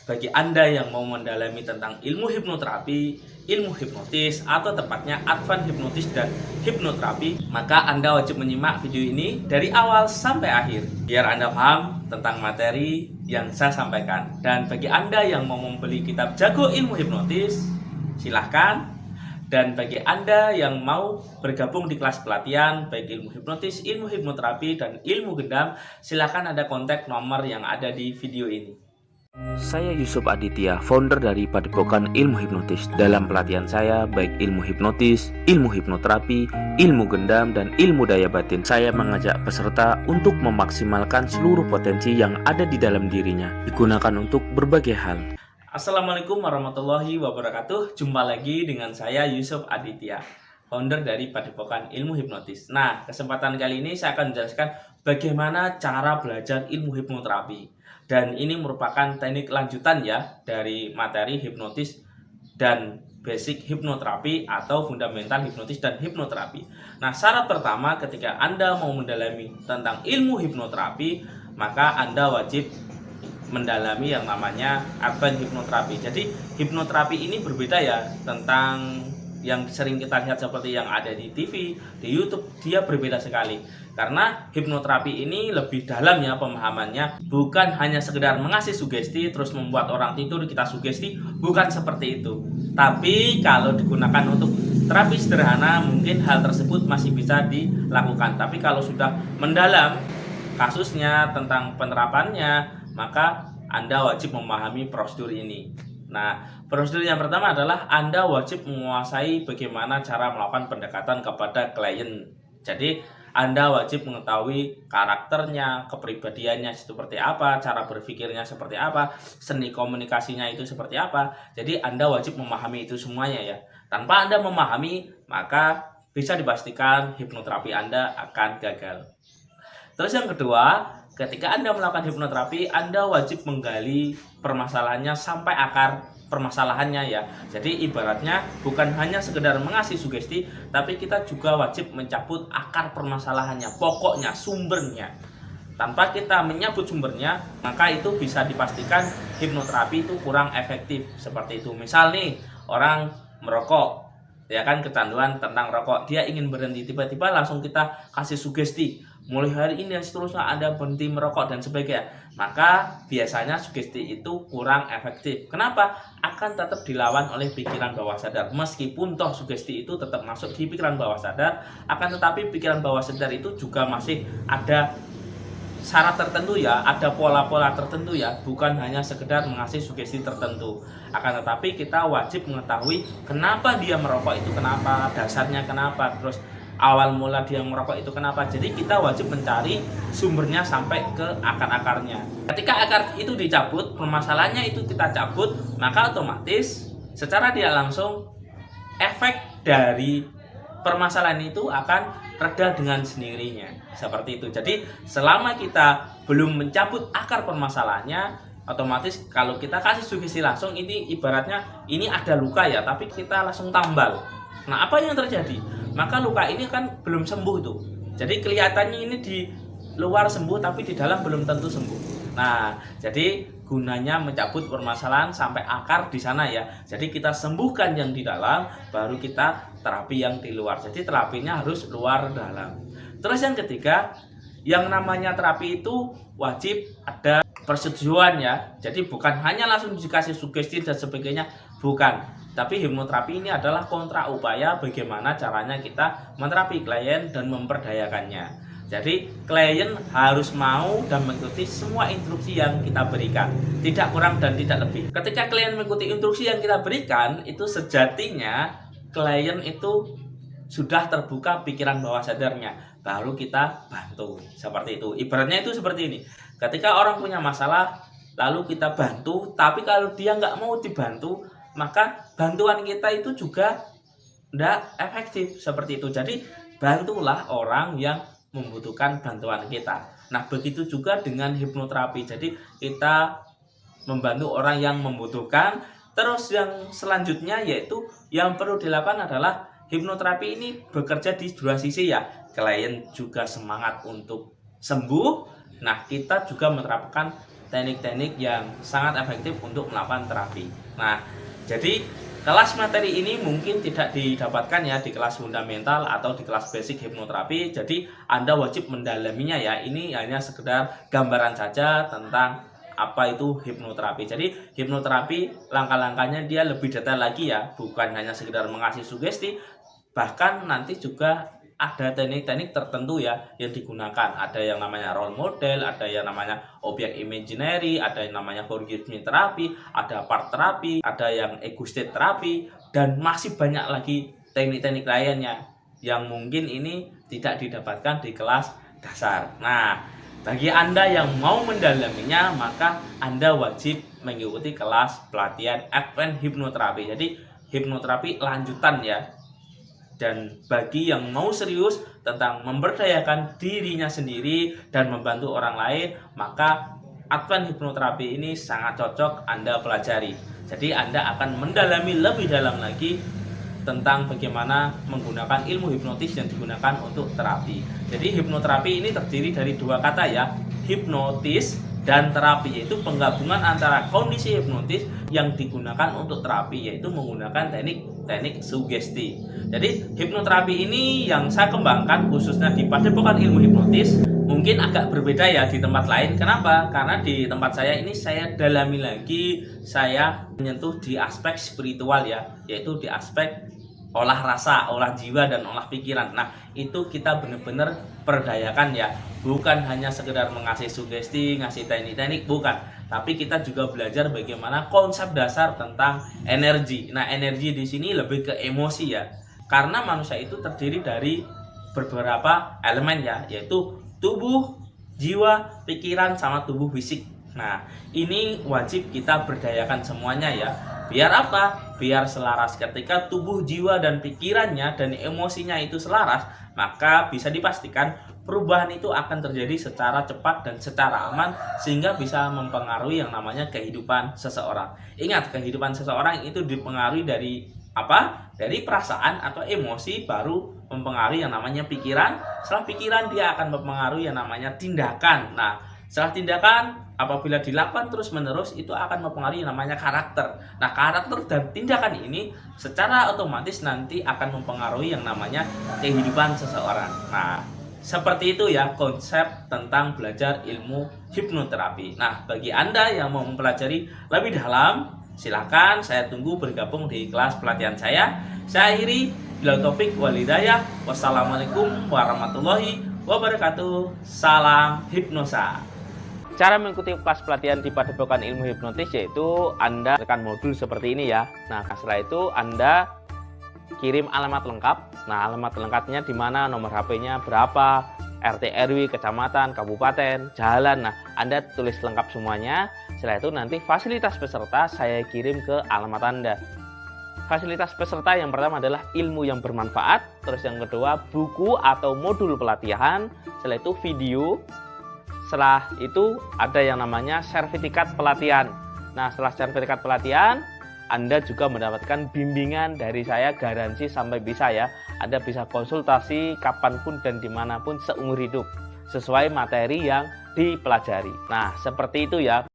bagi Anda yang mau mendalami tentang ilmu hipnoterapi, ilmu hipnotis, atau tepatnya advance hipnotis dan hipnoterapi, maka Anda wajib menyimak video ini dari awal sampai akhir biar Anda paham tentang materi yang saya sampaikan. Dan bagi Anda yang mau membeli kitab Jago Ilmu Hipnotis, silahkan. Dan bagi Anda yang mau bergabung di kelas pelatihan baik ilmu hipnotis, ilmu hipnoterapi, dan ilmu gendam, silahkan Anda kontak nomor yang ada di video ini. Saya Yusuf Aditya, founder dari Padepokan Ilmu Hipnotis. Dalam pelatihan saya, baik ilmu hipnotis, ilmu hipnoterapi, ilmu gendam, dan ilmu daya batin, saya mengajak peserta untuk memaksimalkan seluruh potensi yang ada di dalam dirinya, digunakan untuk berbagai hal. Assalamualaikum warahmatullahi wabarakatuh. Jumpa lagi dengan saya Yusuf Aditya, founder dari Padepokan Ilmu Hipnotis. Nah, kesempatan kali ini saya akan menjelaskan bagaimana cara belajar ilmu hipnoterapi. Dan ini merupakan teknik lanjutan ya dari materi hipnotis dan basic hipnoterapi atau fundamental hipnotis dan hipnoterapi. Nah, syarat pertama ketika Anda mau mendalami tentang ilmu hipnoterapi, maka Anda wajib mendalami yang namanya advance hipnoterapi. Jadi hipnoterapi ini berbeda ya tentang yang sering kita lihat seperti yang ada di TV, di YouTube, dia berbeda sekali. Karena hipnoterapi ini lebih dalam ya pemahamannya, bukan hanya sekedar mengasih sugesti terus membuat orang tidur kita sugesti, bukan seperti itu. Tapi kalau digunakan untuk terapi sederhana mungkin hal tersebut masih bisa dilakukan. Tapi kalau sudah mendalam kasusnya tentang penerapannya, maka Anda wajib memahami prosedur ini. Nah, prosedur yang pertama adalah Anda wajib menguasai bagaimana cara melakukan pendekatan kepada klien. Jadi, Anda wajib mengetahui karakternya, kepribadiannya seperti apa, cara berpikirnya seperti apa, seni komunikasinya itu seperti apa. Jadi, Anda wajib memahami itu semuanya ya. Tanpa Anda memahami, maka bisa dipastikan hipnoterapi Anda akan gagal. Terus yang kedua, ketika Anda melakukan hipnoterapi, Anda wajib menggali permasalahannya sampai akar permasalahannya ya. Jadi ibaratnya bukan hanya sekedar mengasih sugesti, tapi kita juga wajib mencabut akar permasalahannya, pokoknya, sumbernya. Tanpa kita menyabut sumbernya, maka itu bisa dipastikan hipnoterapi itu kurang efektif. Seperti itu. Misal nih, orang merokok, ya kan, kecanduan tentang rokok, dia ingin berhenti, tiba-tiba langsung kita kasih sugesti, mulai hari ini dan seterusnya Anda berhenti merokok dan sebagainya, maka biasanya sugesti itu kurang efektif. Kenapa? Akan tetap dilawan oleh pikiran bawah sadar. Meskipun toh sugesti itu tetap masuk di pikiran bawah sadar, akan tetapi pikiran bawah sadar itu juga masih ada syarat tertentu ya, ada pola-pola tertentu ya, bukan hanya sekedar mengasih sugesti tertentu. Akan tetapi kita wajib mengetahui kenapa dia merokok itu, kenapa, dasarnya kenapa, terus awal mula dia merokok itu kenapa. Jadi kita wajib mencari sumbernya sampai ke akar-akarnya. Ketika akar itu dicabut, permasalahannya itu kita cabut, maka otomatis secara tidak langsung efek dari permasalahan itu akan reda dengan sendirinya. Seperti itu. Jadi selama kita belum mencabut akar permasalahannya, otomatis kalau kita kasih sugesti langsung, ini ibaratnya ini ada luka ya, tapi kita langsung tambal. Nah, apa yang terjadi? Maka luka ini kan belum sembuh tuh. Jadi kelihatannya ini di luar sembuh, tapi di dalam belum tentu sembuh. Nah, jadi gunanya mencabut permasalahan sampai akar di sana ya. Jadi kita sembuhkan yang di dalam, baru kita terapi yang di luar. Jadi terapinya harus luar dalam. Terus yang ketiga, yang namanya terapi itu wajib ada persetujuan ya. Jadi bukan hanya langsung dikasih sugesti dan sebagainya, bukan. Tapi hipnoterapi ini adalah kontra upaya bagaimana caranya kita menerapi klien dan memperdayakannya. Jadi klien harus mau dan mengikuti semua instruksi yang kita berikan, tidak kurang dan tidak lebih. Ketika klien mengikuti instruksi yang kita berikan, itu sejatinya klien itu sudah terbuka pikiran bawah sadarnya, baru kita bantu. Seperti itu. Ibaratnya itu seperti ini. Ketika orang punya masalah, lalu kita bantu, tapi kalau dia nggak mau dibantu, maka bantuan kita itu juga tidak efektif. Seperti itu. Jadi bantulah orang yang membutuhkan bantuan kita. Nah, begitu juga dengan hipnoterapi. Jadi kita membantu orang yang membutuhkan. Terus yang selanjutnya yaitu yang perlu dilakukan adalah hipnoterapi ini bekerja di dua sisi ya. Klien juga semangat untuk sembuh. Nah, kita juga menerapkan teknik-teknik yang sangat efektif untuk melakukan terapi. Nah, jadi kelas materi ini mungkin tidak didapatkan ya di kelas fundamental atau di kelas basic hipnoterapi. Jadi Anda wajib mendalaminya ya. Ini hanya sekedar gambaran saja tentang apa itu hipnoterapi. Jadi hipnoterapi langkah-langkahnya dia lebih detail lagi ya, bukan hanya sekedar mengasih sugesti, bahkan nanti juga ada teknik-teknik tertentu ya yang digunakan. Ada yang namanya role model, ada yang namanya objek imaginary, ada yang namanya forgive-me terapi, ada part terapi, ada yang ego state terapi, dan masih banyak lagi teknik-teknik lainnya yang mungkin ini tidak didapatkan di kelas dasar. Nah, bagi Anda yang mau mendalaminya, maka Anda wajib mengikuti kelas pelatihan advance hipnoterapi. Jadi hipnoterapi lanjutan ya. Dan bagi yang mau serius tentang memberdayakan dirinya sendiri dan membantu orang lain, maka advance hipnoterapi ini sangat cocok Anda pelajari. Jadi Anda akan mendalami lebih dalam lagi tentang bagaimana menggunakan ilmu hipnotis yang digunakan untuk terapi. Jadi hipnoterapi ini terdiri dari dua kata ya, hipnotis dan terapi, yaitu penggabungan antara kondisi hipnotis yang digunakan untuk terapi, yaitu menggunakan teknik sugesti. Jadi hipnoterapi ini yang saya kembangkan khususnya di Padepokan Ilmu Hipnotis mungkin agak berbeda ya di tempat lain. Kenapa? Karena di tempat saya ini saya dalami lagi, saya menyentuh di aspek spiritual ya, yaitu di aspek olah rasa, olah jiwa, dan olah pikiran. Nah, itu kita benar-benar perdayakan ya. Bukan hanya sekedar mengasih sugesti, ngasih teknik-teknik, bukan. Tapi kita juga belajar bagaimana konsep dasar tentang energi. Nah, energi di sini lebih ke emosi ya. Karena manusia itu terdiri dari beberapa elemen ya, yaitu tubuh, jiwa, pikiran, sama tubuh fisik. Nah, ini wajib kita berdayakan semuanya ya. Biar apa? Biar selaras. Ketika tubuh, jiwa, dan pikirannya dan emosinya itu selaras, maka bisa dipastikan perubahan itu akan terjadi secara cepat dan secara aman, sehingga bisa mempengaruhi yang namanya kehidupan seseorang. Ingat, kehidupan seseorang itu dipengaruhi dari apa? Dari perasaan atau emosi, baru mempengaruhi yang namanya pikiran. Setelah pikiran, dia akan mempengaruhi yang namanya tindakan. Nah, setelah tindakan, apabila dilakukan terus-menerus, itu akan mempengaruhi yang namanya karakter. Nah, karakter dan tindakan ini secara otomatis nanti akan mempengaruhi yang namanya kehidupan seseorang. Nah, seperti itu ya konsep tentang belajar ilmu hipnoterapi. Nah, bagi Anda yang mau mempelajari lebih dalam, silakan saya tunggu bergabung di kelas pelatihan saya. Saya akhiri, bila taufik wal hidayah. Wassalamualaikum warahmatullahi wabarakatuh. Salam hipnosa. Cara mengikuti kelas pelatihan di Padepokan Ilmu Hipnotis yaitu Anda tekan modul seperti ini ya. Nah, setelah itu Anda kirim alamat lengkap. Nah, alamat lengkapnya di mana, nomor HP-nya berapa, RT RW, kecamatan, kabupaten, jalan. Nah, Anda tulis lengkap semuanya. Setelah itu nanti fasilitas peserta saya kirim ke alamat Anda. Fasilitas peserta yang pertama adalah ilmu yang bermanfaat, terus yang kedua buku atau modul pelatihan, setelah itu video. Setelah itu ada yang namanya sertifikat pelatihan. Nah, setelah sertifikat pelatihan, Anda juga mendapatkan bimbingan dari saya, garansi sampai bisa ya. Anda bisa konsultasi kapanpun dan dimanapun seumur hidup, sesuai materi yang dipelajari. Nah, seperti itu ya.